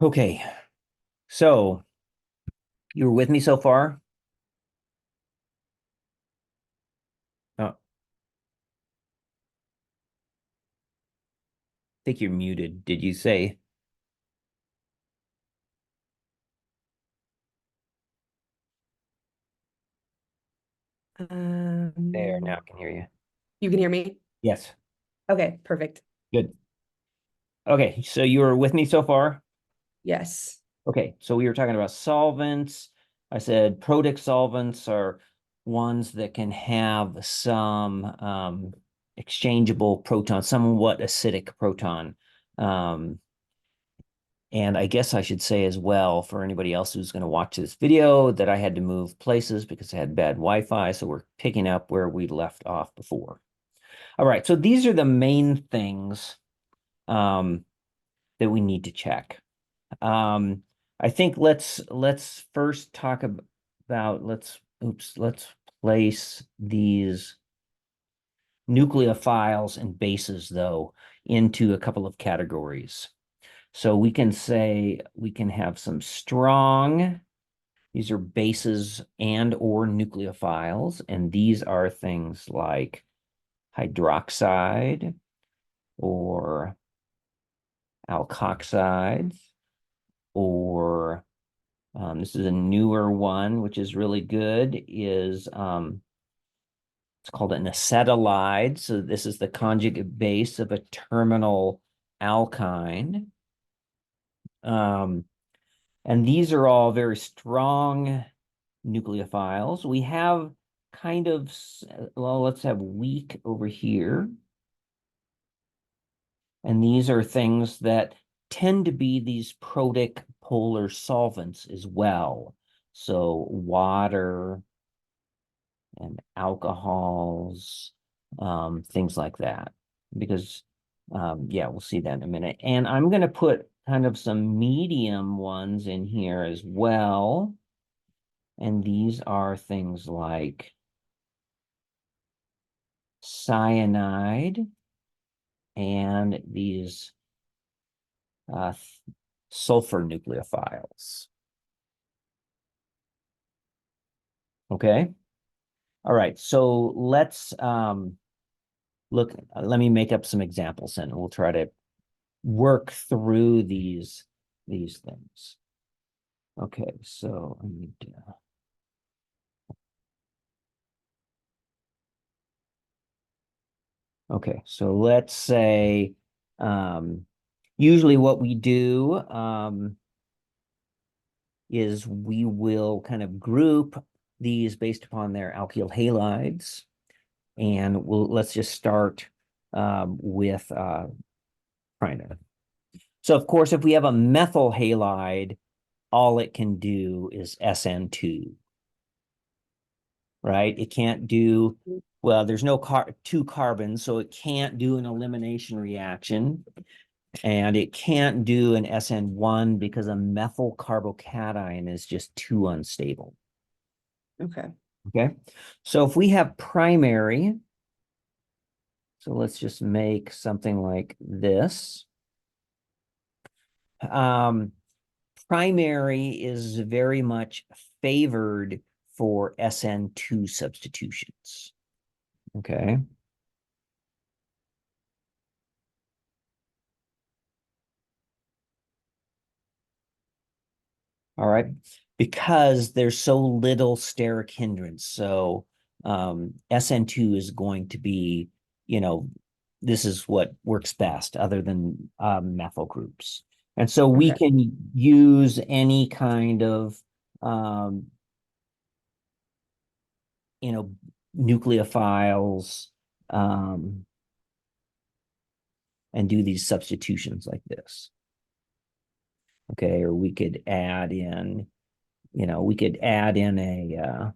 Okay, so you were with me so far? Oh, I think you're muted. Did you say? There, now Um, I can hear you. you can hear me? Yes, Okay, perfect. good. Okay, so you were with me so far? Yes. Okay, so we were talking about solvents. I said protic solvents are ones that can have some exchangeable proton, somewhat acidic proton. Um, And I guess I should say as well for anybody else who's going to watch this video that I had to move places because I had bad Wi-Fi. So we're picking up where we left off before. All right. So these are the main things um, that we need to check. Um, I think let's first talk about let's place these nucleophiles and bases though into a couple of categories. So we can say we can have some strong, these are bases and or nucleophiles, and these are things like hydroxide or alkoxides, or this is a newer one, which is really good, is it's called an acetylide. So this is the conjugate base of a terminal alkyne. Um, and these are all very strong nucleophiles. We have kind of, well, let's have weak over here. And these are things that tend to be these protic polar solvents as well. So water and alcohols, things like that. Because, yeah, we'll see that in a minute. And I'm going to put kind of some medium ones in here as well. And these are things like cyanide and these uh, sulfur nucleophiles. Okay. All right. So let's look. Let me make up some examples and we'll try to work through these things. Okay. So I need to. Okay. So let's say usually what we do is we will kind of group these based upon their alkyl halides. And let's just start with primary. So of course, if we have a methyl halide, all it can do is SN2, right? It can't do, well, there's no two carbons, so it can't do an elimination reaction. And it can't do an SN1 because a methyl carbocation is just too unstable. Okay. Okay. So if we have primary, so let's just make something like this. Um, primary is very much favored for SN2 substitutions. Okay. All right. Because there's so little steric hindrance. So SN2 is going to be, you know, this is what works best other than methyl groups. And so we Okay. can use any kind of, um, you know, nucleophiles and do these substitutions like this. Okay. Or we could add in, we could add in an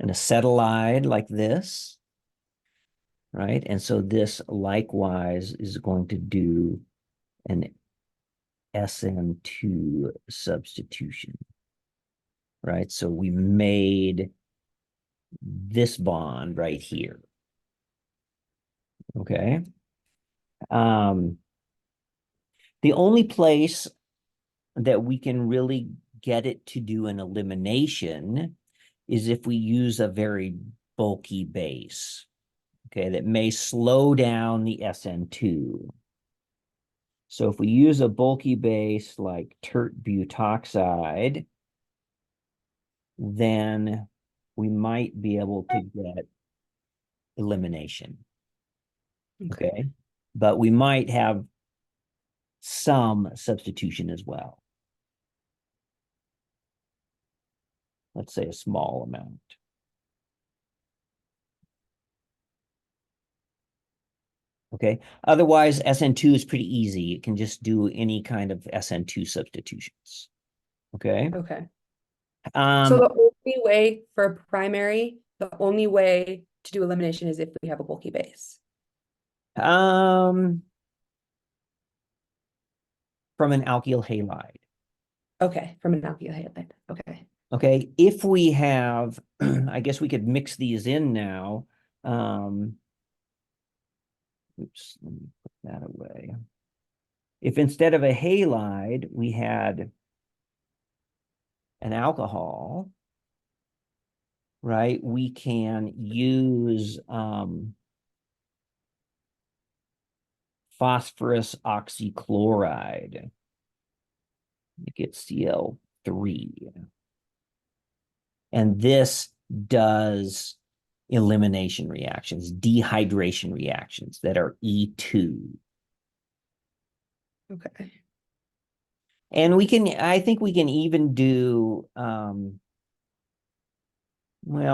acetylide like this, right? And so this likewise is going to do an SN2 substitution, right? So we made this bond right here, okay? Um, The only place that we can really get it to do an elimination is if we use a very bulky base, okay, that may slow down the SN2. So if we use a bulky base like tert butoxide, then we might be able to get elimination, Okay. okay? But we might have some substitution as well. Let's say a small amount. Okay. Otherwise, SN2 is pretty easy. It can just do any kind of SN2 substitutions. Okay. Okay. So Um, the only way for primary, the only way to do elimination is if we have a bulky base. um, from an alkyl halide. Okay, from an alkyl halide. Okay. Okay. If we have, I guess we could mix these in now. Um, oops, let me put that away. If instead of a halide, we had an alcohol, right? We can use phosphorus oxychloride. You get Cl3. And this does elimination reactions, dehydration reactions that are E2. Okay. And we can, I think we can even do, well,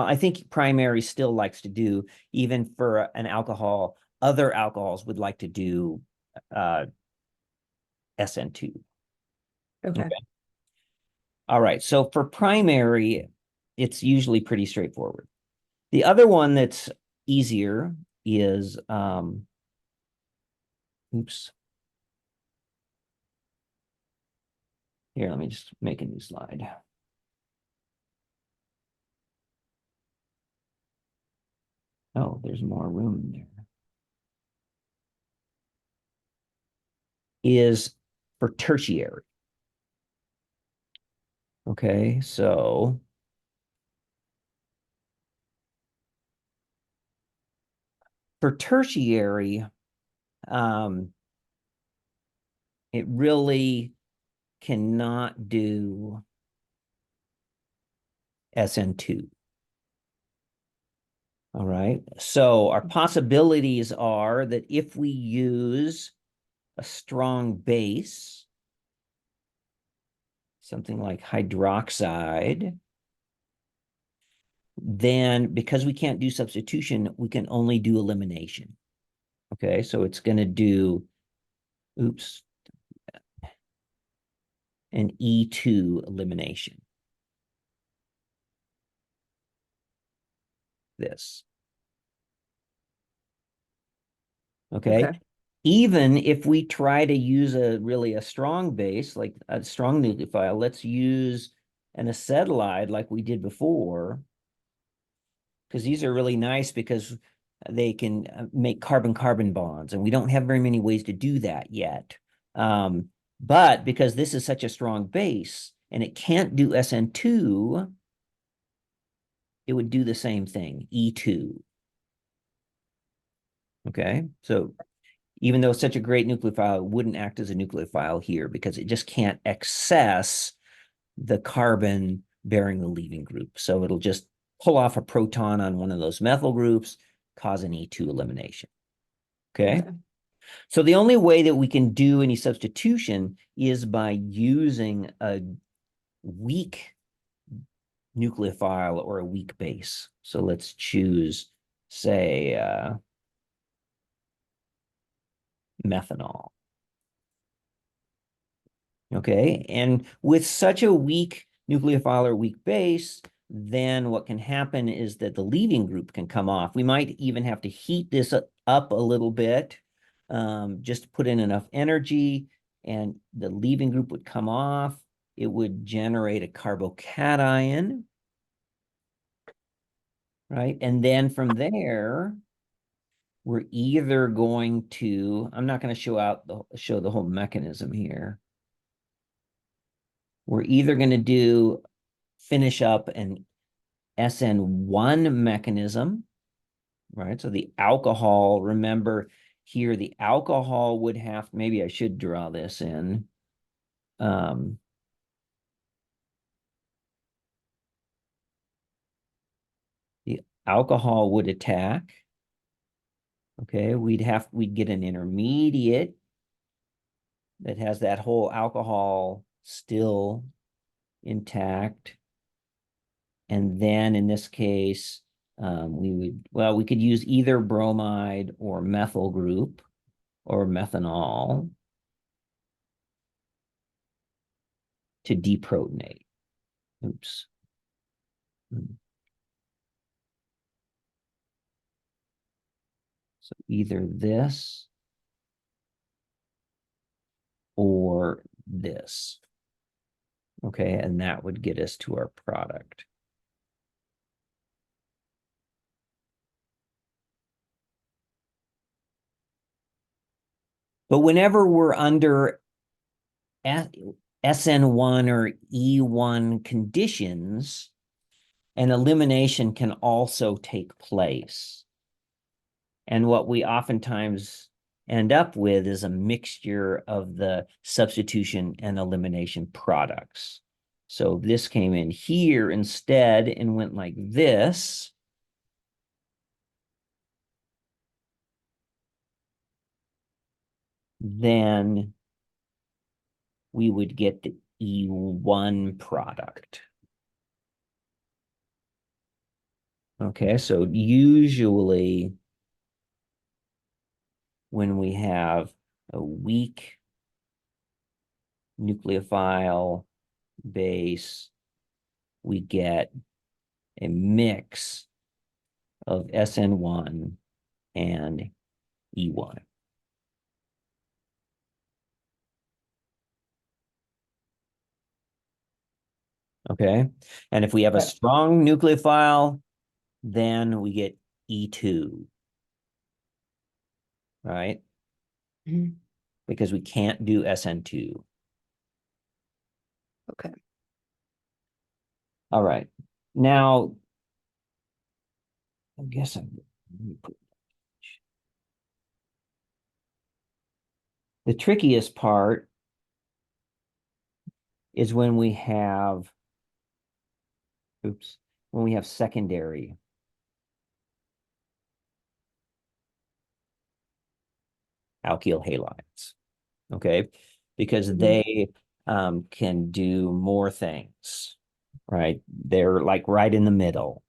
I think primary still likes to do, even for an alcohol, other alcohols would like to do SN2. Okay. Okay. All right. So for primary, it's usually pretty straightforward. The other one that's easier is, oops. Here, let me just make a new slide. Oh, there's more room in there. Is for tertiary. Okay, so for tertiary, um, it really cannot do SN2. All right, so our possibilities are that if we use a strong base, something like hydroxide, then because we can't do substitution, we can only do elimination. Okay, so it's going to do, oops, an E2 elimination. This. Okay. Okay. Even if we try to use a strong base, like a strong nucleophile, let's use an acetylide like we did before, because these are really nice because they can make carbon-carbon bonds, and we don't have very many ways to do that yet. But because this is such a strong base and it can't do SN2, it would do the same thing, E2. Okay, so even though it's such a great nucleophile, it wouldn't act as a nucleophile here because it just can't access the carbon bearing the leaving group. So it'll just pull off a proton on one of those methyl groups, cause an E2 elimination. Okay. Okay. So the only way that we can do any substitution is by using a weak nucleophile or a weak base. So let's choose, say, methanol. Okay, and with such a weak nucleophile or weak base, then what can happen is that the leaving group can come off. We might even have to heat this up a little bit, just put in enough energy, and the leaving group would come off. It would generate a carbocation, right? And then from there, we're either going to, I'm not going to show the whole mechanism here. We're either going to finish up an SN1 mechanism, right? So the alcohol, remember here, the alcohol would have, maybe I should draw this in. The alcohol would attack. Okay, we'd get an intermediate that has that whole alcohol still intact. And then in this case, we could use either bromide or methyl group or methanol to deprotonate. Oops. So either this or this. Okay, and that would get us to our product. But whenever we're under SN1 or E1 conditions, an elimination can also take place. And what we oftentimes end up with is a mixture of the substitution and elimination products. So this came in here instead and went like this. Then we would get the E1 product. Okay, so usually when we have a weak nucleophile base, we get a mix of SN1 and E1. Okay, and if we have a strong nucleophile, then we get E2, right? Because we can't do SN2. Okay. All right. Now, I guess the trickiest part is when we have, when we have secondary alkyl halides, okay? Because they can do more things, right? They're like right in the middle.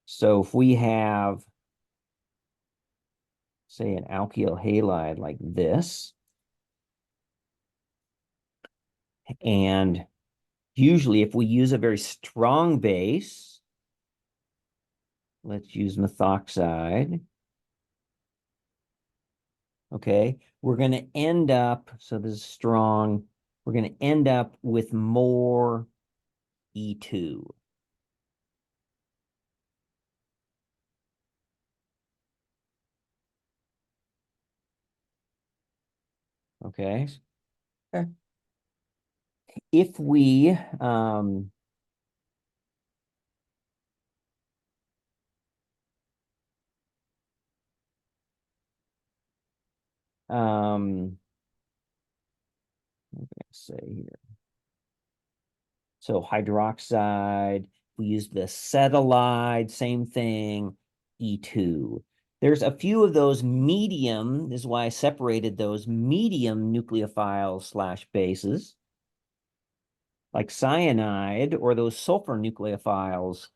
So if we have, say, an alkyl halide like this, and usually if we use a very strong base, let's use methoxide, okay, we're going to end up, so this is strong, we're going to end up with more E2. Okay. Okay. If we what can I say here? So hydroxide, we use the acetylide, same thing, E2. There's a few of those medium, this is why I separated those medium nucleophiles slash bases, like cyanide or those sulfur nucleophiles,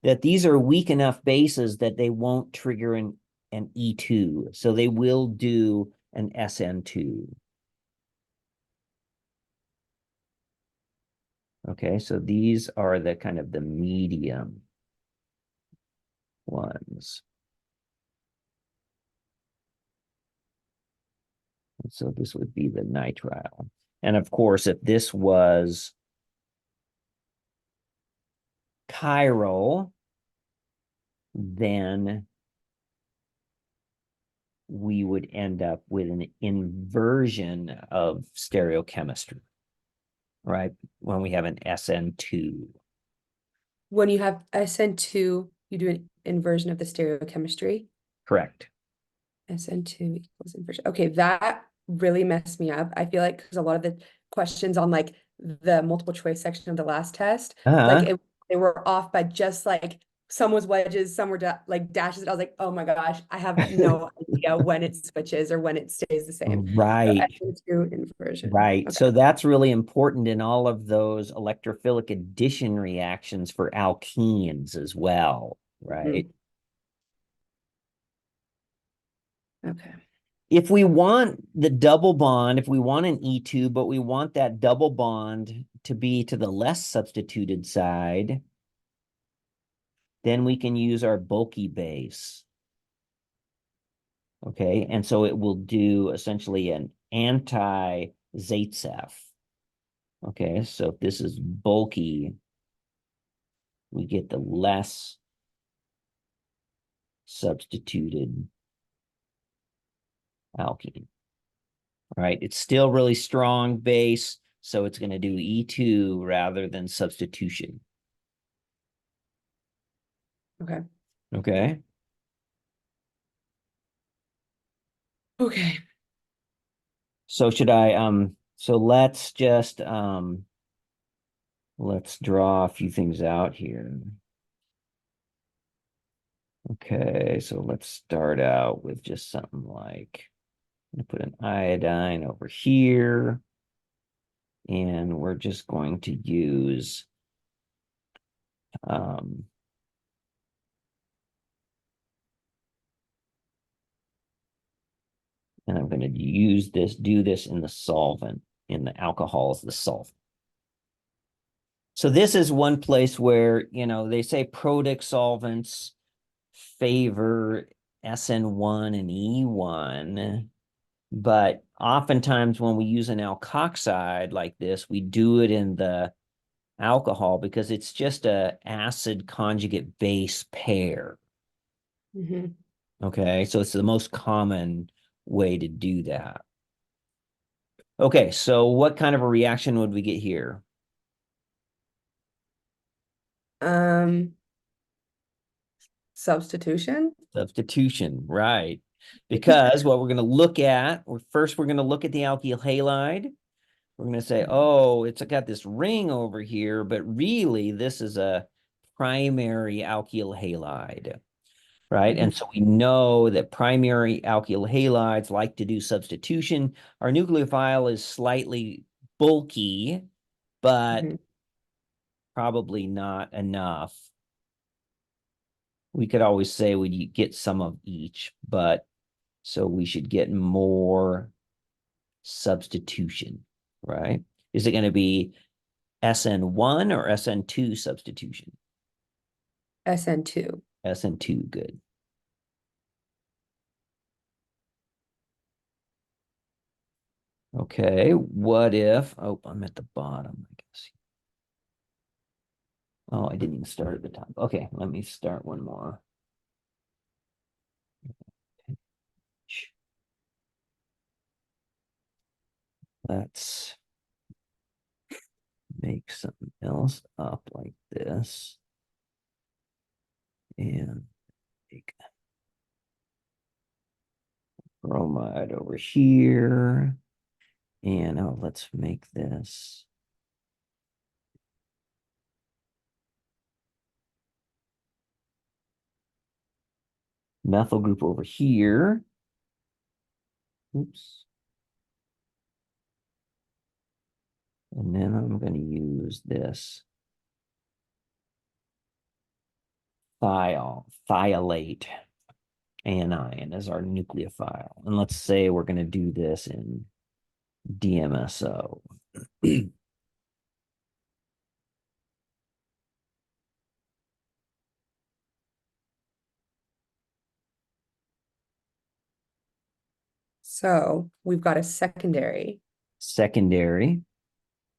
that these are weak enough bases that they won't trigger an E2. So they will do an SN2. Okay, so these are the kind of the medium ones. So this would be the nitrile. And of course, if this was chiral, then we would end up with an inversion of stereochemistry, right? When we have an SN2. When you have SN2, you do an inversion of the stereochemistry. Correct. SN2 equals inversion. Okay, that really messed me up. I feel like because a lot of the questions on like the multiple choice section of the last test, like Uh-huh. they were off by just like some was wedges, some were like dashes. I was like, oh my gosh, I have no idea when it switches or when it stays the same. So Right. SN2 inversion. Right. Okay. So that's really important in all of those electrophilic addition reactions for alkenes as well, right? Mhm. Okay. If we want the double bond, if we want an E2, but we want that double bond to be to the less substituted side, then we can use our bulky base. Okay, and so it will do essentially an anti-Zaitsev. Okay, so if this is bulky, we get the less substituted alkene. Right, it's still really strong base, so it's going to do E2 rather than substitution. Okay. Okay. Okay. So should I so let's draw a few things out here. Okay, so let's start out with just something like I'm gonna put an iodine over here, and we're just going to use um and I'm going to do this in the solvent, in the alcohols, the solvent. So this is one place where, they say protic solvents favor SN1 and E1, but oftentimes when we use an alkoxide like this, we do it in the alcohol because it's just a acid conjugate base pair. Mhm. Okay, so it's the most common way to do that. Okay, so what kind of a reaction would we get here? Um, Substitution. Substitution, right? Because what we're going to look at, we're going to look at the alkyl halide. We're going to say, oh, it's got this ring over here, but really this is a primary alkyl halide, right? Mhm. And so we know that primary alkyl halides like to do substitution. Our nucleophile is slightly bulky, but Mhm. probably not enough. We could always say we get some of each, but so we should get more substitution, right? Is it going to be SN1 or SN2 substitution? SN2. SN2, good. Okay, what if, oh, I'm at the bottom, I guess. Oh, I didn't even start at the top. Okay, let me start one more. Let's make something else up like this. And take bromide over here. And oh, let's make this methyl group over here. Oops. And then I'm going to use this thiolate anion as our nucleophile. And let's say we're going to do this in DMSO. So we've got a secondary. Secondary.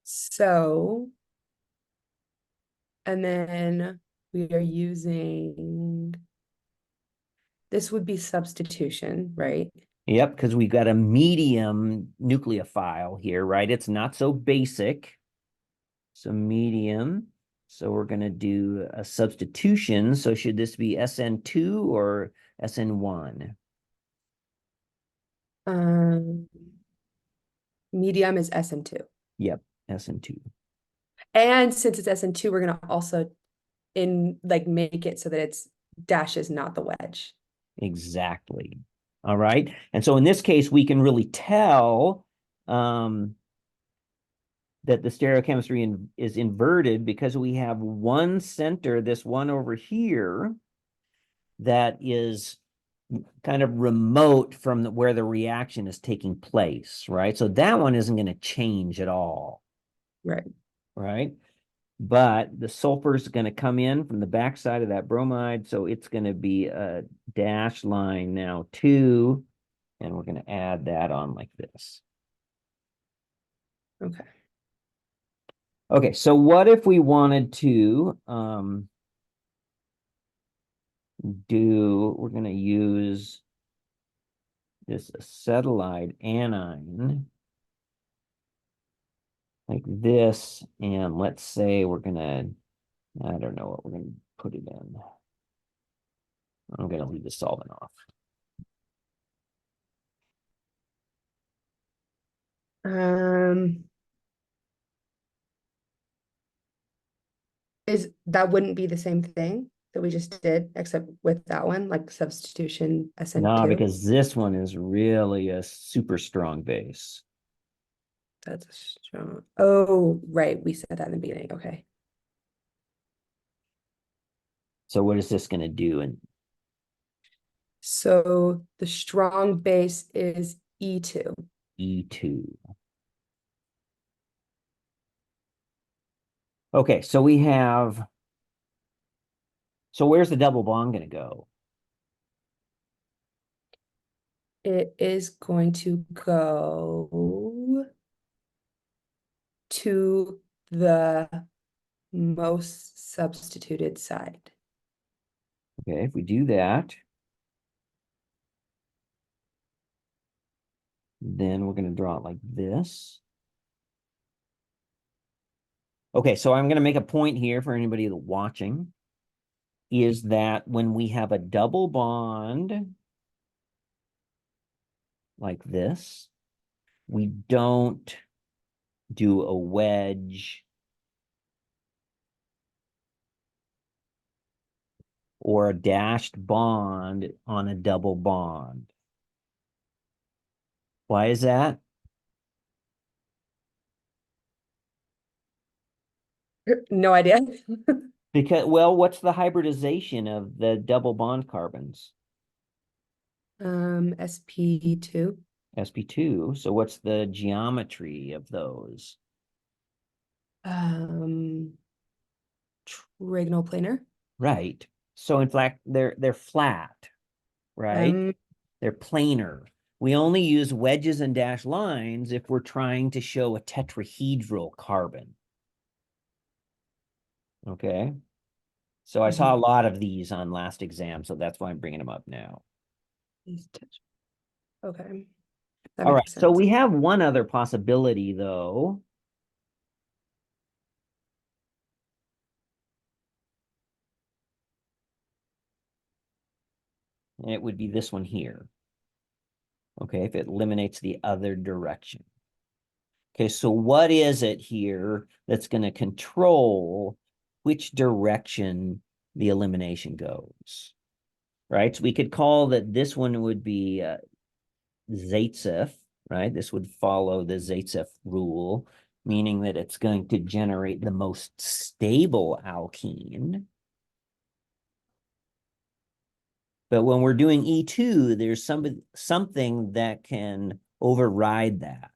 So, and then we are using this would be substitution, right? Yep, because we've got a medium nucleophile here, right? It's not so basic. So medium. So we're going to do a substitution. So should this be SN2 or SN1? Um, medium is SN2. Yep, SN2. And since it's SN2, we're gonna also make it so that it's dash is not the wedge. Exactly. All right. And so in this case, we can really tell that the stereochemistry is inverted because we have one center, this one over here, that is kind of remote from where the reaction is taking place, right? So that one isn't going to change at all, Right. right? But the sulfur is going to come in from the backside of that bromide, so it's going to be a dash line now too, and we're going to add that on like this. Okay. Okay, so what if we wanted to we're going to use this acetylide anion like this, and let's say we're going to, I don't know what we're going to put it in. I'm going to leave the solvent off. Um, is that wouldn't be the same thing that we just did, except with that one, like substitution No, SN2? because this one is really a super strong base. That's a strong. Oh, right. We said that in the beginning. Okay. So what is this going to do in So the strong base is E2. E2? Okay, so we have, so where's the double bond going to go? It is going to go to the most substituted side. Okay, if we do that, then we're going to draw it like this. Okay, so I'm going to make a point here for anybody watching, is that when we have a double bond like this, we don't do a wedge or a dashed bond on a double bond. Why is that? No idea. Because, well, what's the hybridization of the double bond carbons? SP2. sp2. So what's the geometry of those? Um, Trigonal planar. Right. So in fact, they're flat, right? Um, They're planar. We only use wedges and dashed lines if we're trying to show a tetrahedral carbon. Okay. So I saw a lot of these on last exam, so that's why I'm bringing them up now. Okay, that All right. makes So sense. we have one other possibility, though. And it would be this one here. Okay, if it eliminates the other direction. Okay, so what is it here that's going to control which direction the elimination goes? Right, so we could call that this one would be Zaitsev, right? This would follow the Zaitsev rule, meaning that it's going to generate the most stable alkene. But when we're doing E2, there's something that can override that.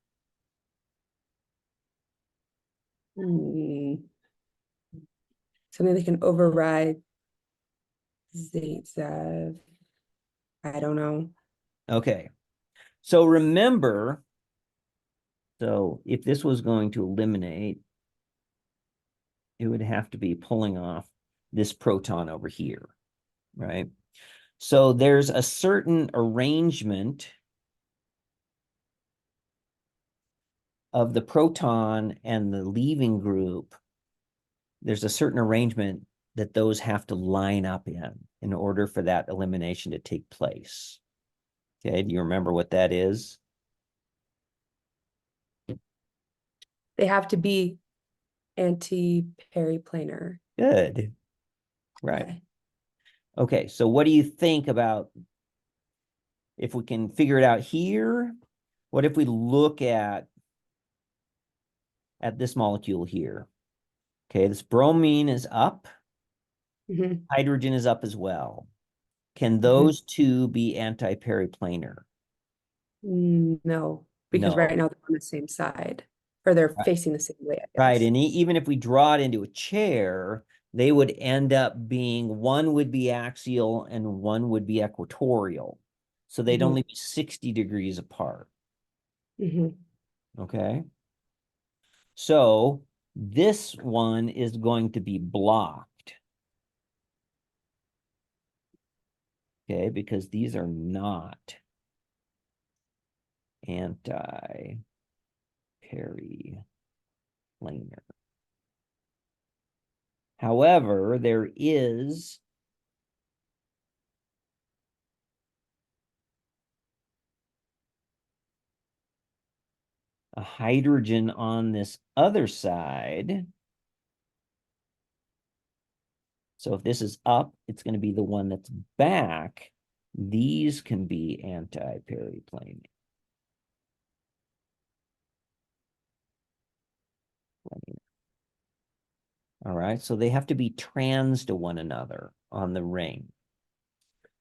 Hmm. Something that can override Zaitsev. I don't know. Okay, so remember, so if this was going to eliminate, it would have to be pulling off this proton over here, right? So there's a certain arrangement of the proton and the leaving group. There's a certain arrangement that those have to line up in order for that elimination to take place. Okay, do you remember what that is? They have to be anti-periplanar. Good. Right. Okay. Okay, so what do you think about if we can figure it out here? What if we look at this molecule here? Okay, this bromine is up, Mhm, hydrogen is up as well. Can mhm. those two be anti-periplanar? No, because right No. now they're on the same side, or they're Right. facing the same way, I Right. guess. And even if we draw it into a chair, they would end up being one would be axial and one would be equatorial. So they'd Mhm, only be 60 degrees apart. mhm. Okay. So this one is going to be blocked. Okay. Because these are not anti-periplanar. However, there is a hydrogen on this other side. So if this is up, it's going to be the one that's back. These can be anti-periplanar. All right, so they have to be trans to one another on the ring.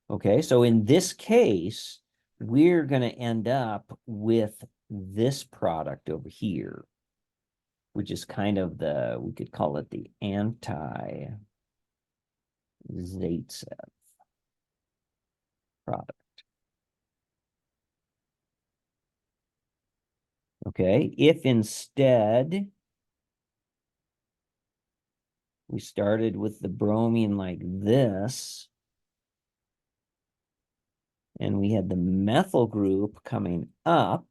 Okay, so in this case, we're going to end up with this product over here, which is kind of we could call it the anti-Zaitsev product. Okay, if instead we started with the bromine like this, and we had the methyl group coming up,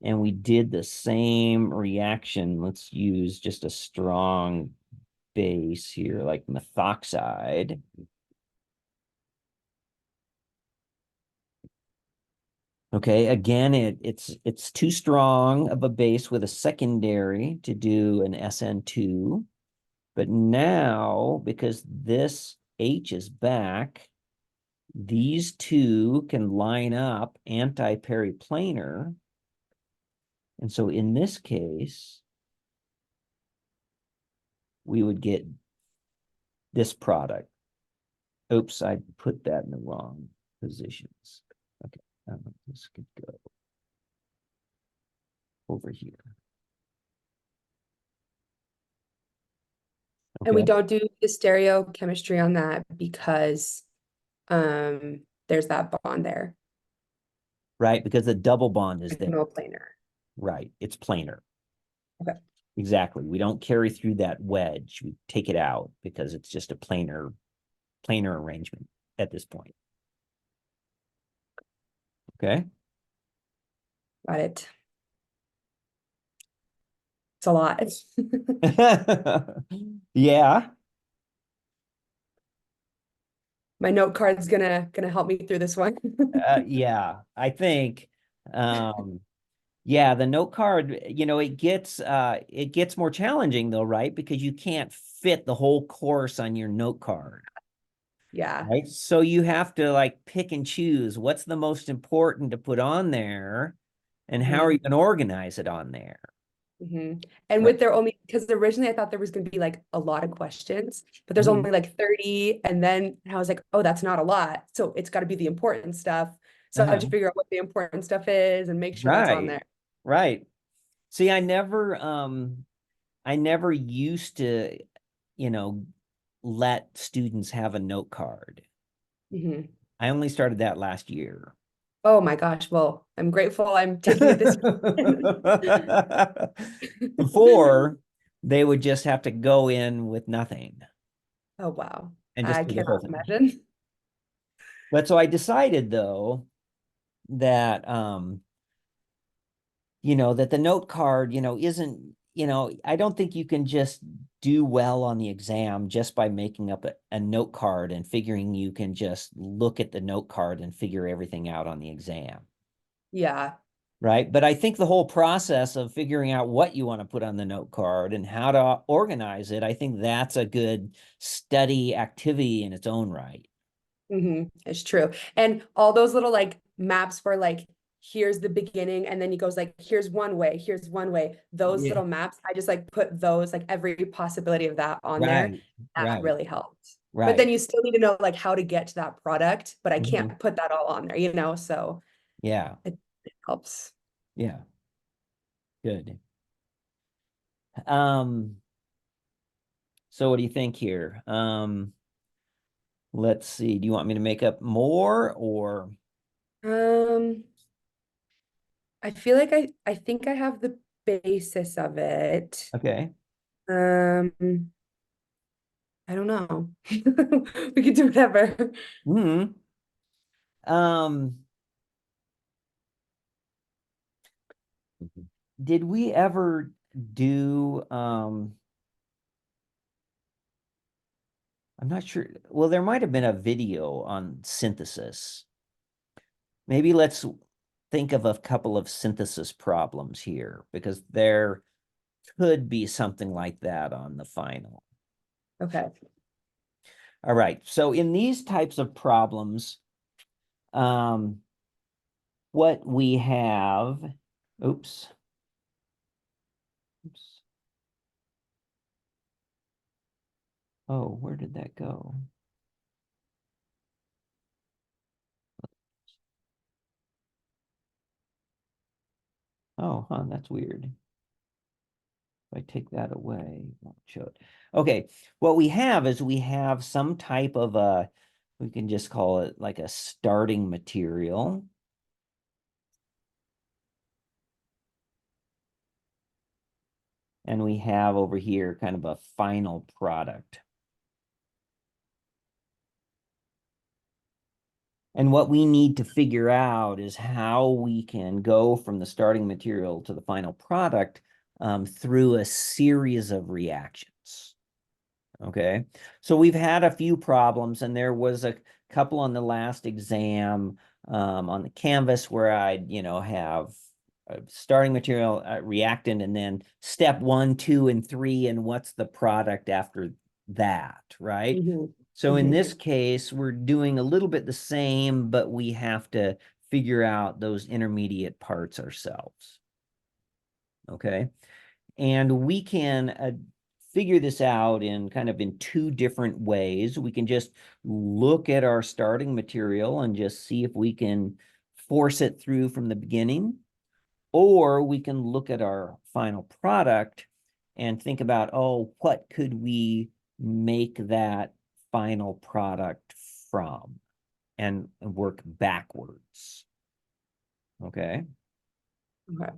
and we did the same reaction. Let's use just a strong base here, like methoxide. Okay, again, it's too strong of a base with a secondary to do an SN2. But now, because this H is back, these two can line up anti-periplanar. And so in this case, we would get this product. Oops, I put that in the wrong positions. Okay, this could go over here. And we Okay, don't do the stereochemistry on that because there's that bond there, right, because the double bond is like there. no planar. Right, it's planar. Okay, Exactly. We don't carry through that wedge. We take it out because it's just a planar arrangement at this point. Okay. got it. It's a lot. Yeah. My note card's gonna help me through this one. Yeah. I think yeah, the note card, it gets more challenging though, right? Because you can't fit the whole course on your note card. Yeah. Right. So you have to like pick and choose what's the most important to put on there and how are Mhm. you going to organize it on there. And Right. with their only, because originally I thought there was going to be like a lot of questions, but there's Mhm. only like 30. And then I was like, oh, that's not a lot. So it's got to be the important stuff. So I have to Uh-huh. figure out what the important stuff is and make sure that's on Right. there. Right. See, I never used to, you know, let students have a note card. Mhm. I only started that last year. Oh my gosh. Well, I'm grateful I'm taking it this year. Before, they would just have to go in with nothing. Oh, wow. and just I do the whole cannot thing. imagine. But so I decided though that that the note card, isn't, I don't think you can just do well on the exam just by making up a note card and figuring you can just look at the note card and figure everything out on the exam. Yeah. Right. But I think the whole process of figuring out what you want to put on the note card and how to organize it, I think that's a good study activity in its own right. It's true. And all those little like maps where like here's the beginning and then he goes like here's one way, here's one way. Those Yeah. little maps, I just like put those like every possibility of that on there. Right. That Right. really helped. But then Right. you still need to know like how to get to that product, but I Mhm. can't put that all on there, so Yeah. it helps. Yeah. Good. Um, so what do you think here? Let's see. Do you want me to make up more or Um, I feel like I think I have the basis of it. okay. Um, I don't know. We could do whatever. Hmm. Um, did we ever do I'm not sure. Well, there might have been a video on synthesis. Maybe let's think of a couple of synthesis problems here because there could be something like that on the final. Okay. All right. So in these types of problems, um, what we have, oops, oops. Oh, where did that go? Oh, huh, that's weird. If I take that away, it won't show it. Okay, what we have is we have some type of we can just call it like a starting material. And we have over here kind of a final product. And what we need to figure out is how we can go from the starting material to the final product through a series of reactions. Okay, so we've had a few problems, and there was a couple on the last exam on the Canvas where I'd, have a starting material, reactant, and then step 1, 2, and 3, and what's the product after that, right? hmm So in hmm this case, we're doing a little bit the same, but we have to figure out those intermediate parts ourselves. Okay. And we can figure this out in kind of in two different ways. We can just look at our starting material and just see if we can force it through from the beginning, or we can look at our final product and think about, oh, what could we make that final product from and work backwards. Okay. Okay.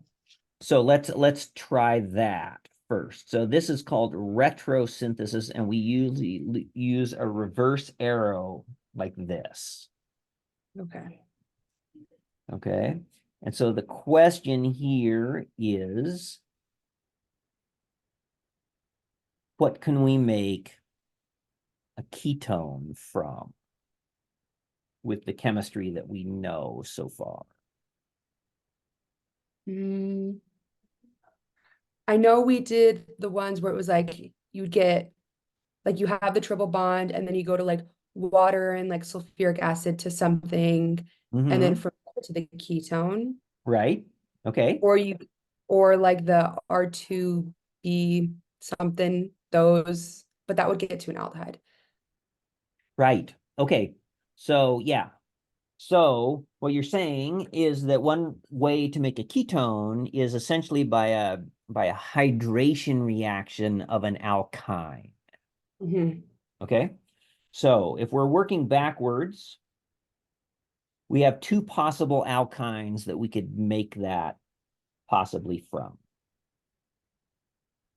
So let's try that first. So this is called retrosynthesis, and we usually use a reverse arrow like this. Okay. Okay. And so the question here is, what can we make a ketone from with the chemistry that we know so far? Mm, I know we did the ones where it was like you'd get like you have the triple bond and then you go to like water and like sulfuric acid to something and then Mm-hmm. from there to the ketone Right. Okay. or you or like the R2B something those but that would get to an aldehyde. Right. Okay. So yeah. So what you're saying is that one way to make a ketone is essentially by a hydration reaction of an alkyne. hmm Okay. So if we're working backwards, we have two possible alkynes that we could make that possibly from.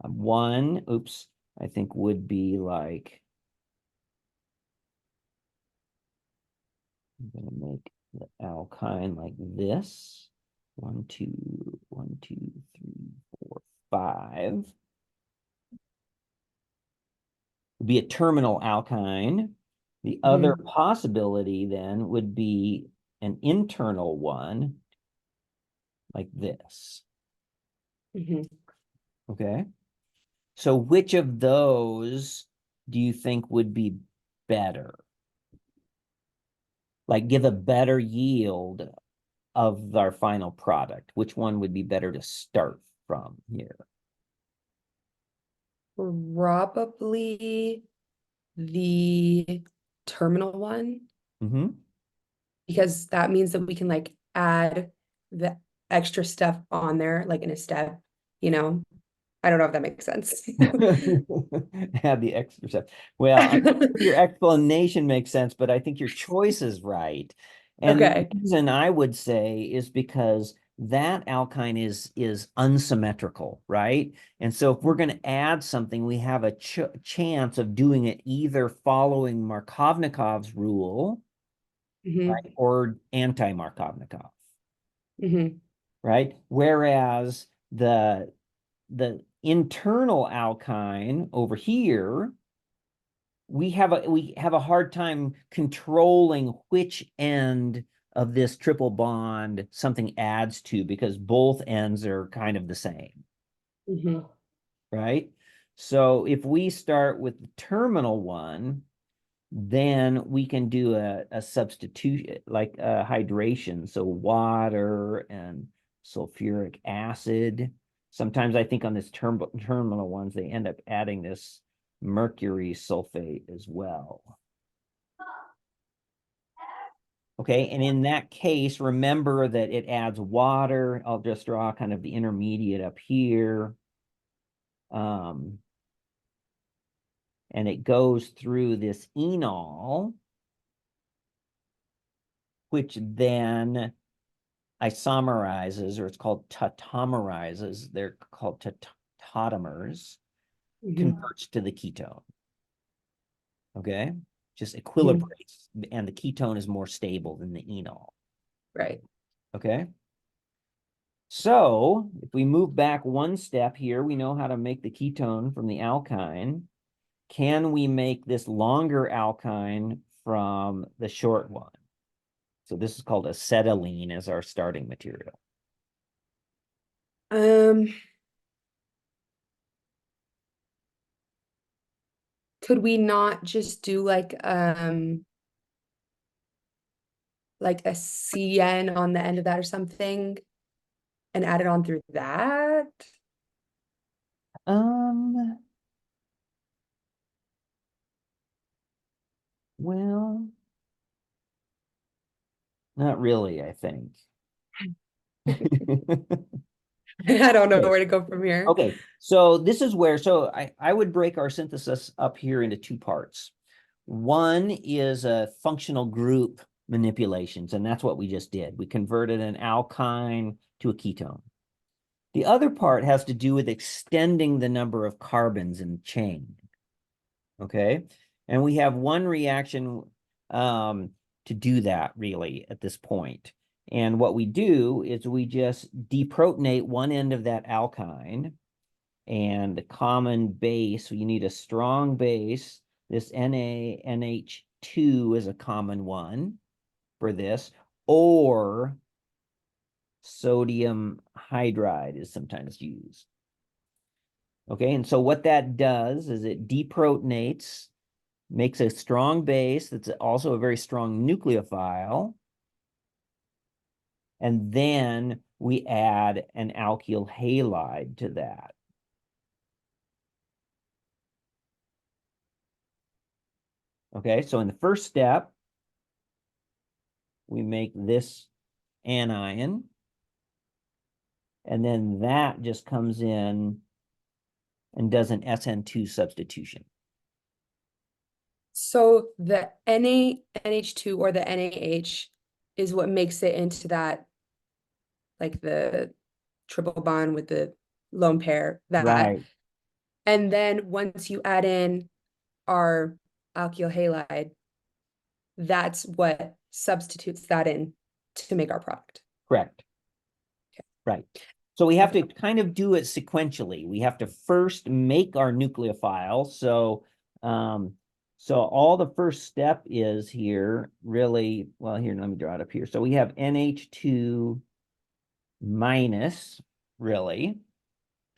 One, oops, I think would be like I'm gonna make the alkyne like this. 1, 2, 1, 2, 3, 4, 5. Would be a terminal alkyne. The other Mhm. possibility then would be an internal one like this. Mhm. Okay. So which of those do you think would be better? Like give a better yield of our final product? Which one would be better to start from here? Probably the terminal one, Mm-hmm. because that means that we can like add the extra stuff on there like in a step, you know. I don't know if that makes sense. Have the extra stuff. Well, I'm not sure your explanation makes sense, but I think your choice is right. And the Okay. reason I would say is because that alkyne is unsymmetrical, right? And so if we're going to add something, we have a chance of doing it either following Markovnikov's rule, Hmm. right, or anti-Markovnikov, Hmm. right? Whereas the internal alkyne over here, we have a hard time controlling which end of this triple bond something adds to because both ends are kind of the same, Hmm. right? So if we start with the terminal one, then we can do a substitution, like a hydration. So water and sulfuric acid. Sometimes I think on this terminal ones, they end up adding this mercury sulfate as well. Okay, and in that case, remember that it adds water. I'll just draw kind of the intermediate up here. Um, and it goes through this enol, which then isomerizes, or it's called tautomerizes. They're called tautomers, Hmm. converts to the ketone. Okay, just Hmm. equilibrates, and the ketone is more stable than the enol. Right. Okay, so if we move back one step here, we know how to make the ketone from the alkyne. Can we make this longer alkyne from the short one? So this is called acetylene as our starting material. Um, could we not just do like a CN on the end of that or something and add it on through that? Um, well, not really, I think. I don't know Okay. where to go from here. Okay. So this is where, so I would break our synthesis up here into two parts. One is a functional group manipulations, and that's what we just did. We converted an alkyne to a ketone. The other part has to do with extending the number of carbons in the chain. Okay. And we have one reaction to do that really at this point. And what we do is we just deprotonate one end of that alkyne, and the common base, so you need a strong base. This NaNH2 is a common one for this, or sodium hydride is sometimes used. Okay, and so what that does is it deprotonates, makes a strong base that's also a very strong nucleophile, and then we add an alkyl halide to that. Okay, so in the first step, we make this anion, and then that just comes in and does an SN2 substitution. So the NaNH2 or the NaH is what makes it into that, like the triple bond with the lone pair, that. Right. And then once you add in our alkyl halide, that's what substitutes that in to make our product. Correct. Right. So we have Okay. to kind of do it sequentially. We have to first make our nucleophile. So all the first step is here really, well, here, let me draw it up here. So we have NH2 minus, really.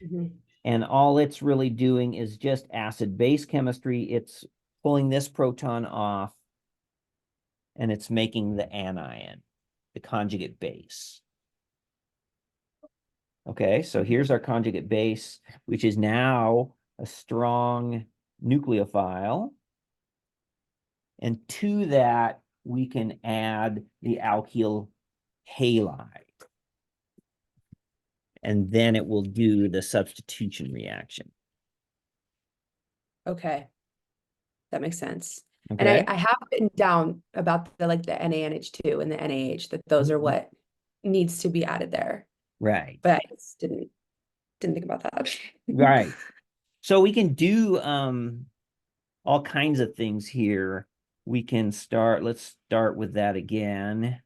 Mhm. And all it's really doing is just acid-base chemistry. It's pulling this proton off and it's making the anion, the conjugate base. Okay, so here's our conjugate base, which is now a strong nucleophile. And to that, we can add the alkyl halide. And then it will do the substitution reaction. Okay, that makes sense. And Okay. I have written down about the like the NaNH2 and the NaH that those are Mhm. what needs to be added there. Right. But I just didn't think about that. Right. So we can do all kinds of things here. We can start, let's start with that again.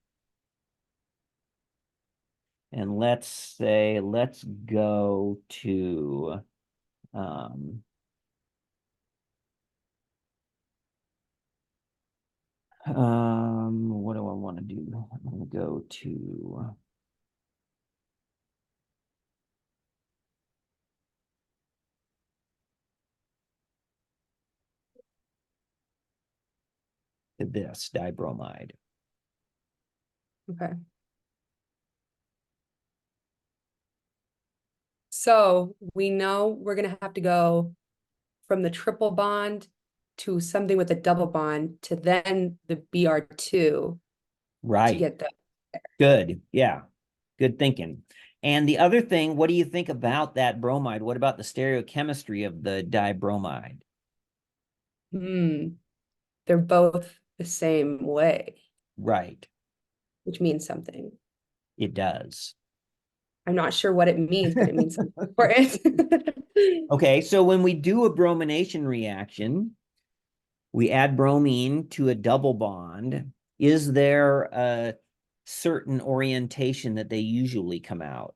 And let's say, let's go to, um, what do I want to do? I'm going to go to, this dibromide. Okay. So we know we're gonna have to go from the triple bond to something with a double bond to then the BR2 to Right. get the Good. Yeah. Good thinking. And the other thing, what do you think about that bromide? What about the stereochemistry of the dibromide? hmm, they're both the same way, Right. which means something. It does. I'm not sure what it means, but it means something important. Okay, so when we do a bromination reaction, we add bromine to a double bond. Is there a certain orientation that they usually come out?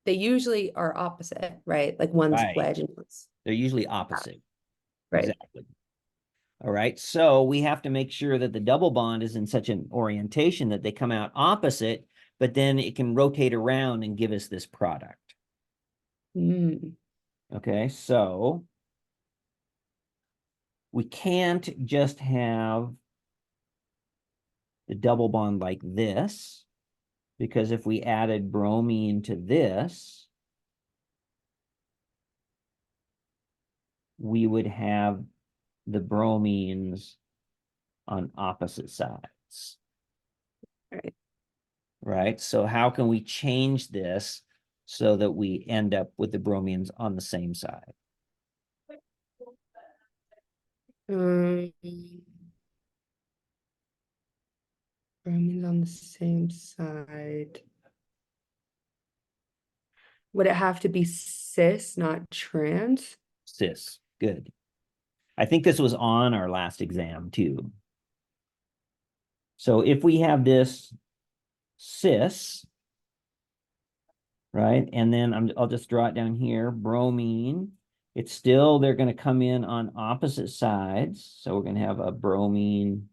They usually are opposite, right? Like one's Right. wedge and one's They're usually out, opposite. right? Exactly. All right. So we have to make sure that the double bond is in such an orientation that they come out opposite, but then it can rotate around and give us this product. Mm, Okay. So we can't just have the double bond like this, because if we added bromine to this, we would have the bromines on opposite sides, right. right? So how can we change this so that we end up with the bromines on the same side? Um, Bromine's on the same side. Would it have to be cis, not trans? Cis, good. I think this was on our last exam too. So if we have this cis, right? And then I'll just draw it down here, bromine. It's still, they're going to come in on opposite sides. So we're going to have a bromine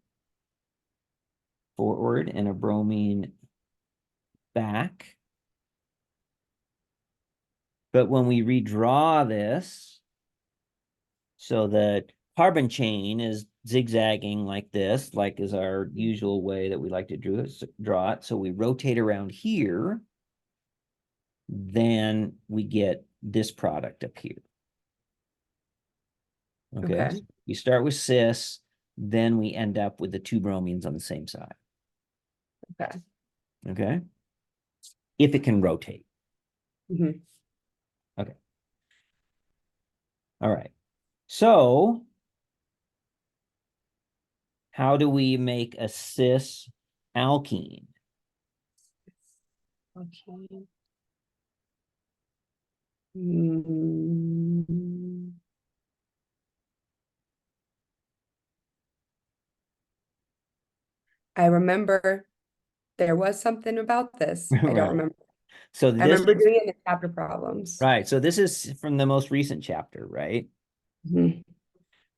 forward and a bromine back. But when we redraw this, so the carbon chain is zigzagging like this, like is our usual way that we like to draw it. So we rotate around here, then we get this product up here. Okay, so Okay. we start with cis, then we end up with the two bromines on the same side. Okay. Okay, if it can rotate. Mhm. Okay, all right. So how do we make a cis alkene? Okay. Mm, I remember there was something about this. I don't Right. remember. So I this remember is doing it in the chapter problems. right. So this is from the most recent chapter, right? Mhm.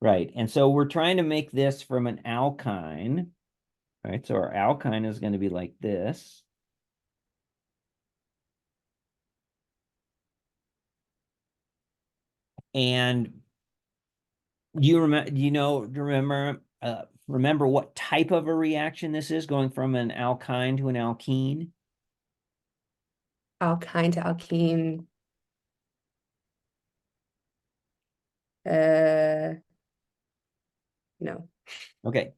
Right. And so we're trying to make this from an alkyne, right? So our alkyne is going to be like this. And remember what type of a reaction this is going from an alkyne to an alkene? Alkyne to alkene. Uh, no. Okay.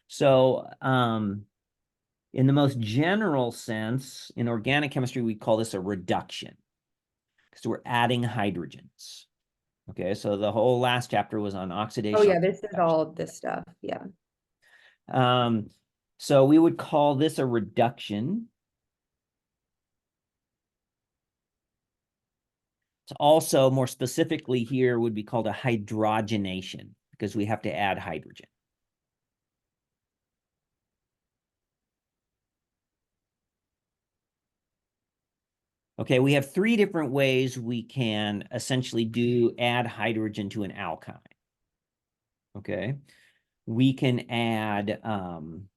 So, in the most general sense, in organic chemistry, we call this a reduction because we're adding hydrogens. Okay, so the whole last chapter was on Oh oxidation. yeah, this is all this stuff. Yeah. Um, so we would call this a reduction. It's also more specifically here would be called a hydrogenation because we have to add hydrogen. Okay, we have three different ways we can essentially add hydrogen to an alkyne. Okay, we can add, well,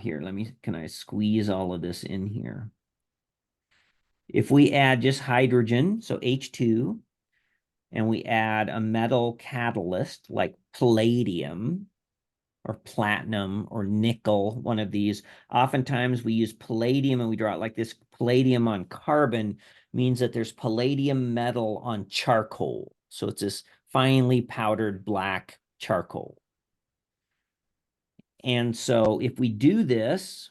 here, can I squeeze all of this in here? If we add just hydrogen, so H2, and we add a metal catalyst like palladium or platinum or nickel, one of these. Oftentimes we use palladium and we draw it like this. Palladium on carbon means that there's palladium metal on charcoal. So it's this finely powdered black charcoal. And so if we do this,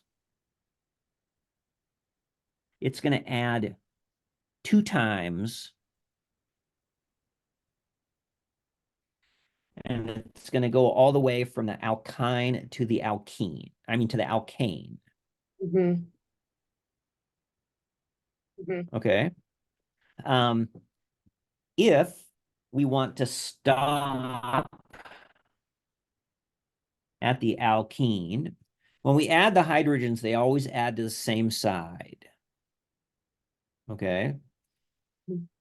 it's going to add 2 times, and it's going to go all the way from the alkyne to the alkene. I mean, to the alkane. Hmm. Hmm. Okay. Um, if we want to stop at the alkene, when we add the hydrogens, they always add to the same side. Okay.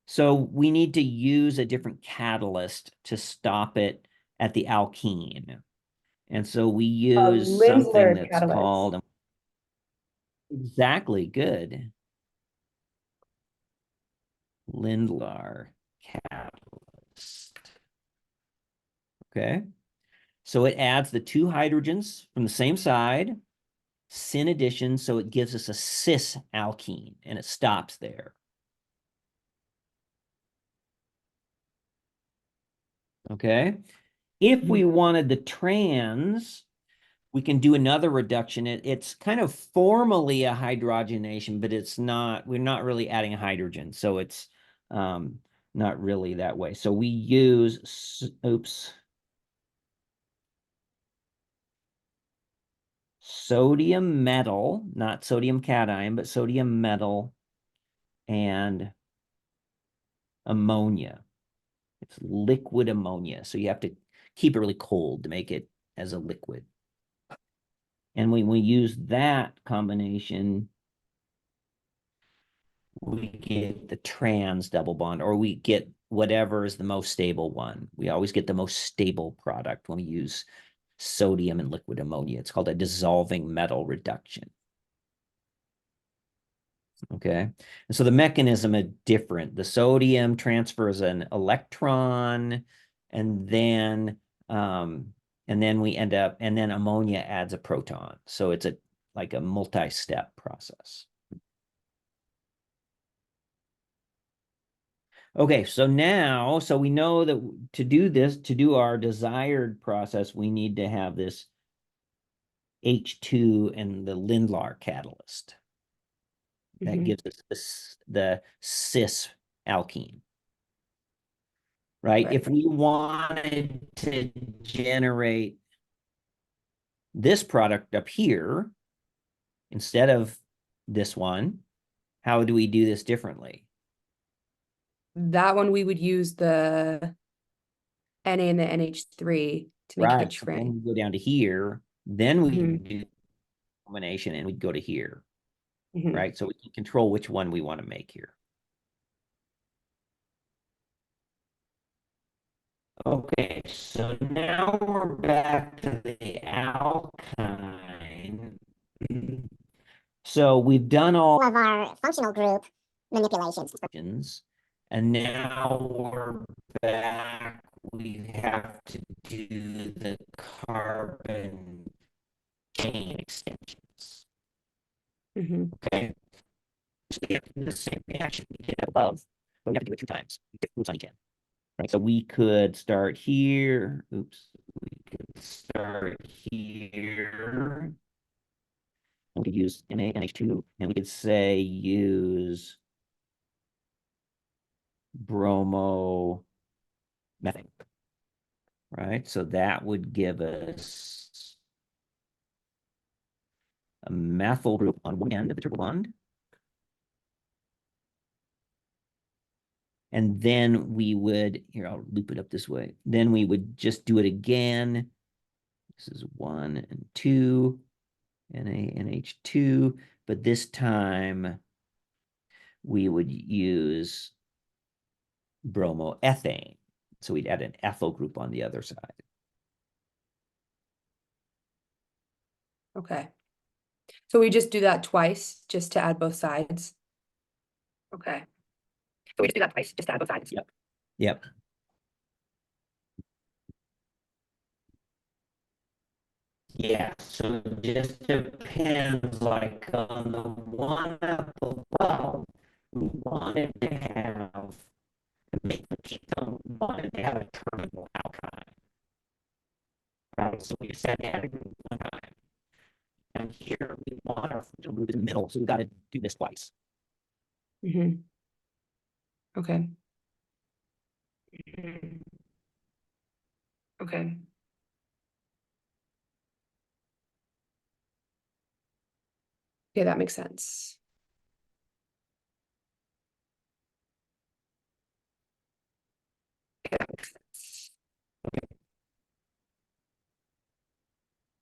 So we need to use a different catalyst to stop it at the alkene. And so we use something Lindlar that's catalyst. called, exactly, good, Lindlar catalyst. Okay. So it adds the 2 hydrogens from the same side, syn addition, so it gives us a cis alkene, and it stops there. Okay. If we wanted the trans, we can do another reduction. It's kind of formally a hydrogenation, but it's not, we're not really adding a hydrogen. So it's not really that way. So we use, oops, sodium metal, not sodium cation, but sodium metal and ammonia. It's liquid ammonia. So you have to keep it really cold to make it as a liquid. And when we use that combination, we get the trans double bond, or we get whatever is the most stable one. We always get the most stable product when we use sodium and liquid ammonia. It's called a dissolving metal reduction. Okay. And so the mechanism is different. The sodium transfers an electron, and then we end up, and then ammonia adds a proton. So it's like a multi-step process. Okay, so now, so we know that to do this, to do our desired process, we need to have this H2 and the Lindlar catalyst. That Hmm. gives us the cis alkene, right? If Right. we wanted to generate this product up here instead of this one, how do we do this differently? That one we would use the Na and the NH3. to make Right. H But then ring. we go down to here, then we Hmm. do combination and we go to here, Hmm. right? So we can control which one we want to make here. Okay, so now we're back to the alkyne. So we've done all of our functional group manipulations. and now we're back. We have to do the carbon chain extensions. Hmm. Okay. So we have to do the same reaction we did above, but we have to do it 2 times. Oops, on each end. Right. So we could start here. Oops. We could start here. And we could use NaNH2, and we could say use bromo methane. Right. So that would give us a methyl group on one end of the triple bond. And then we would, here, I'll loop it up this way. Then we would just do it again. This is 1 and 2, NaNH2, but this time we would use bromoethane. So we'd add an ethyl group on the other side. Okay. So we just do that twice just to add both sides. Okay. So we just do that twice just to add both sides. Yep. Yep. Yeah, so it just depends, like on the one up above, we wanted to have, to make the ketone, wanted to have a terminal alkyne. Right, so we said add a group 1 time. And here we want our functional group in the middle, so we got to do this twice. Hmm. Okay. Mhm. Okay. Okay, that makes sense. Okay, that makes sense.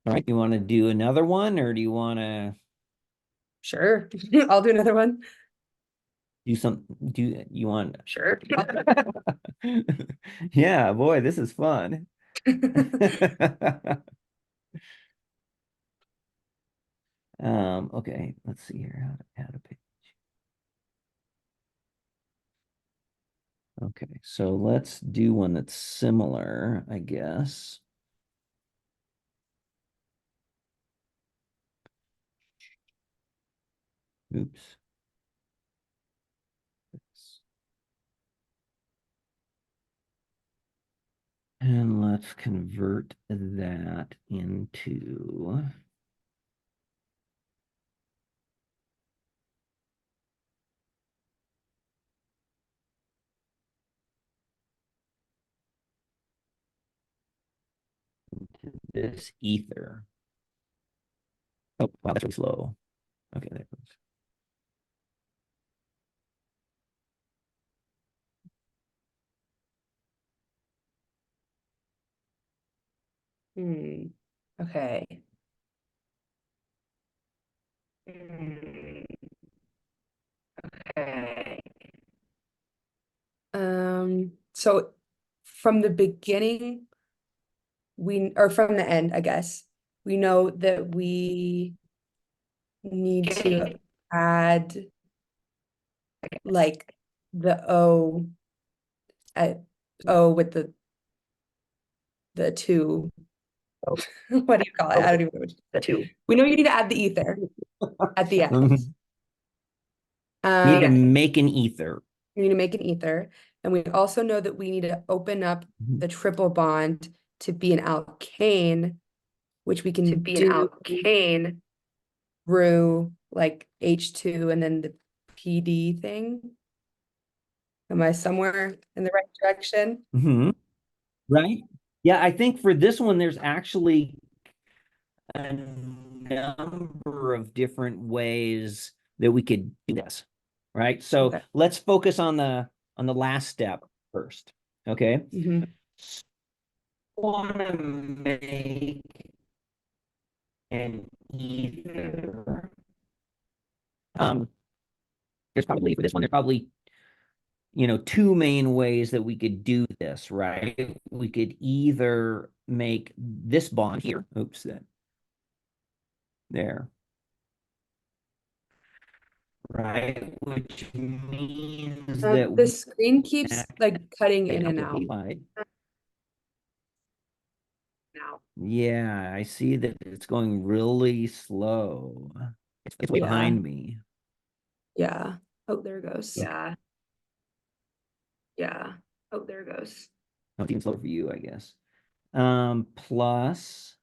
All right, you want to do another one, or do you want to Sure. I'll do another one. do some, do you want? Sure. Yeah, boy, this is fun. Okay, let's see here how to add a page. Okay, so let's do one that's similar, I guess. Oops. And let's convert that into this ether. Oh, wow, that's really slow. Okay, there it goes. Hmm. Okay. Hmm. Okay. So from the beginning, or from the end, I guess, we know that we need to add like the O at O with the two. What do you call it? I don't even know what the two. We know you need to add the ether at the end. Need to Um, make an ether. you need to make an ether. And we also know that we need to open up the triple bond to be an alkane, which we can do through like H2 and then the PD thing. Am I somewhere in the right direction? Mm-hmm. Right? Yeah, I think for this one, there's actually a number of different ways that we could do this. Right. So Okay. let's focus on the last step first. Okay. Mhm. want to make an either. Um, there's probably for this one, there's probably two main ways that we could do this, right? We could either make this bond here. Oops, that there. Right, which means that The we screen keeps like cutting in and out wide. now. Yeah, I see that it's going really slow. It's way Yeah. behind me. Yeah. Oh, there it goes. Yeah. Yeah. Oh, there it goes. Oh, it's even slower for you, I guess. Plus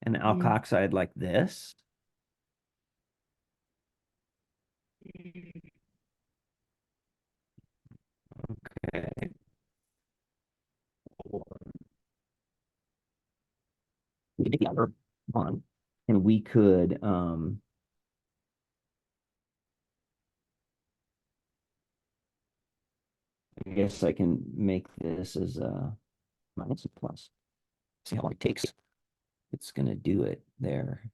an alkoxide like this. Okay. We could take the other one and we could I guess I can make this as a minus a plus. See how long it takes. It's gonna do it there.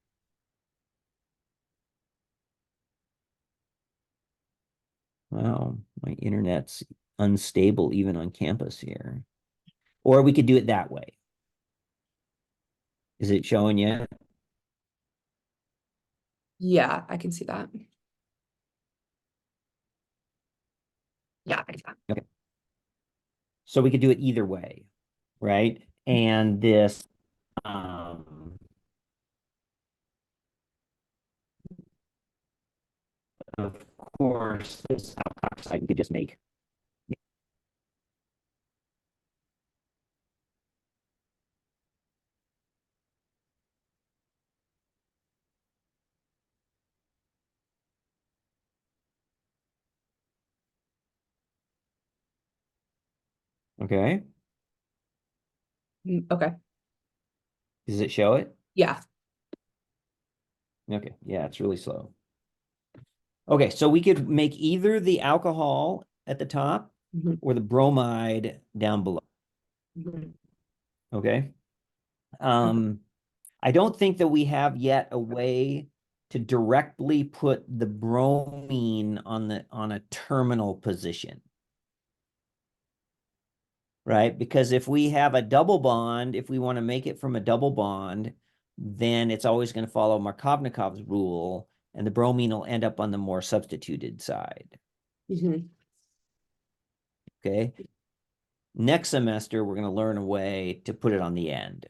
Wow, my internet's unstable even on campus here. Or we could do it that way. Is it showing yet? Yeah, I can see that. Yeah, I can see that. Okay. So we could do it either way, right? And this of course, this alkoxide we could just make. Okay. Okay. Does it show it? Yeah. Okay. Yeah, it's really slow. Okay, so we could make either the alcohol at the top Mhm. or the bromide down below. Mhm. Okay. I don't think that we have yet a way to directly put the bromine on a terminal position. Right? Because if we have a double bond, if we want to make it from a double bond, then it's always going to follow Markovnikov's rule, and the bromine will end up on the more substituted side. Mhm. Okay. Next semester, we're going to learn a way to put it on the end.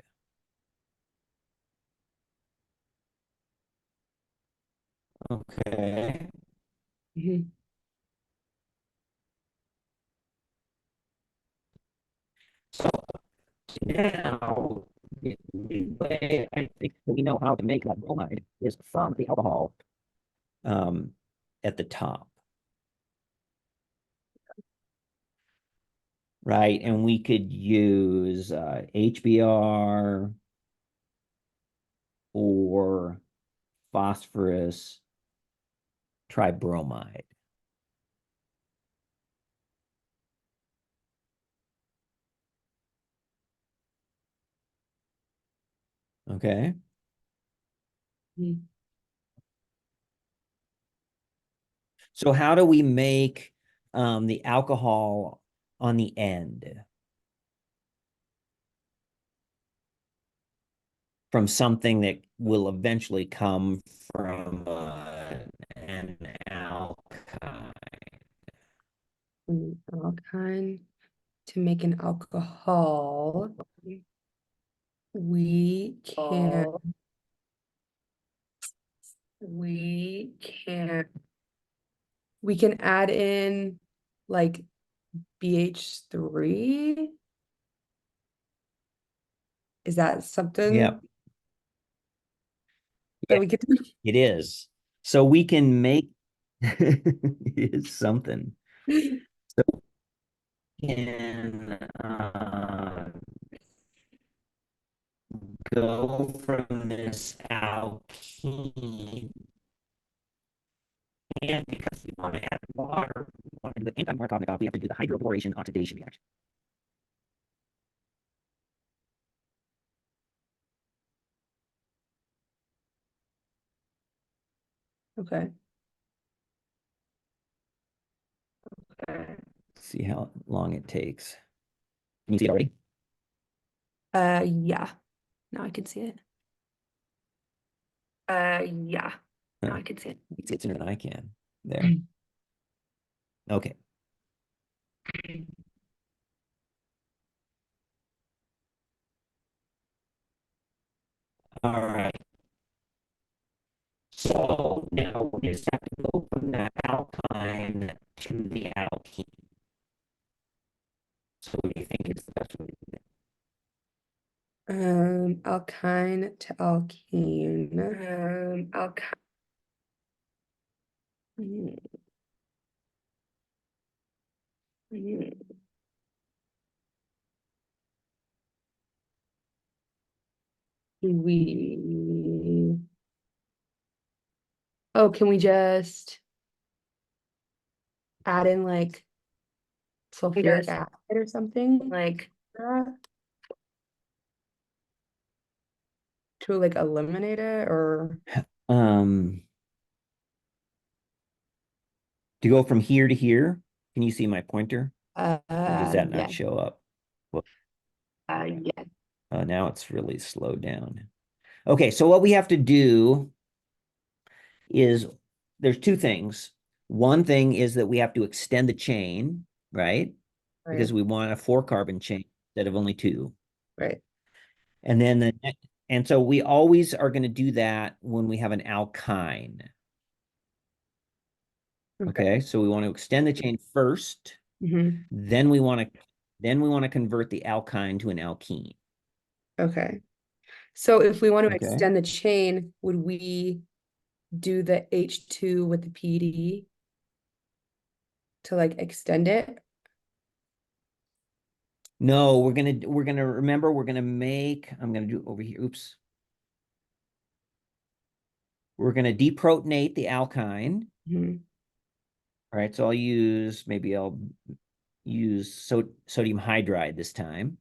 Okay. Mhm. So now, the way I think we know how to make that bromide is from the alcohol um, at the top. Right? And we could use HBr or phosphorus tribromide. Okay. Mhm. So how do we make the alcohol on the end from something that will eventually come from an alkyne? Alkyne to make an alcohol. We can we can we can add in like BH3. Is that something Yep. that Yeah, we could do? it is. So we can make it's something. So we can go from this alkene, and because we want to add water, we want to do the anti-Markovnikov, we have to do the hydroboration oxidation reaction. Okay. Okay. See how long it takes. Can you see it already? Yeah. Now I can see it. Yeah. Now I can see it. You can see it sooner than I can. There. Okay. All right. So now we just have to go from that alkyne to the alkene. So what do you think is the best way to do that? Alkyne to alkene. Alkyne. We. Oh, can we just add in like sulfuric acid or something like that to like eliminate it, or To go from here to here, can you see my pointer? Or does that yeah. not show up? Well, Yeah. now it's really slowed down. Okay, so what we have to do is there's two things. One thing is that we have to extend the chain, right? Because Right. we want a 4-carbon chain instead of only 2. Right. And then and so we always are going to do that when we have an alkyne. Okay, so we want to extend the chain first, Mhm. then we want to convert the alkyne to an alkene. Okay. So if we want to Okay. extend the chain, would we do the H2 with the PD to like extend it? No, remember, I'm gonna do over here. Oops. We're gonna deprotonate the alkyne. Mhm. All right, so I'll use sodium hydride this time.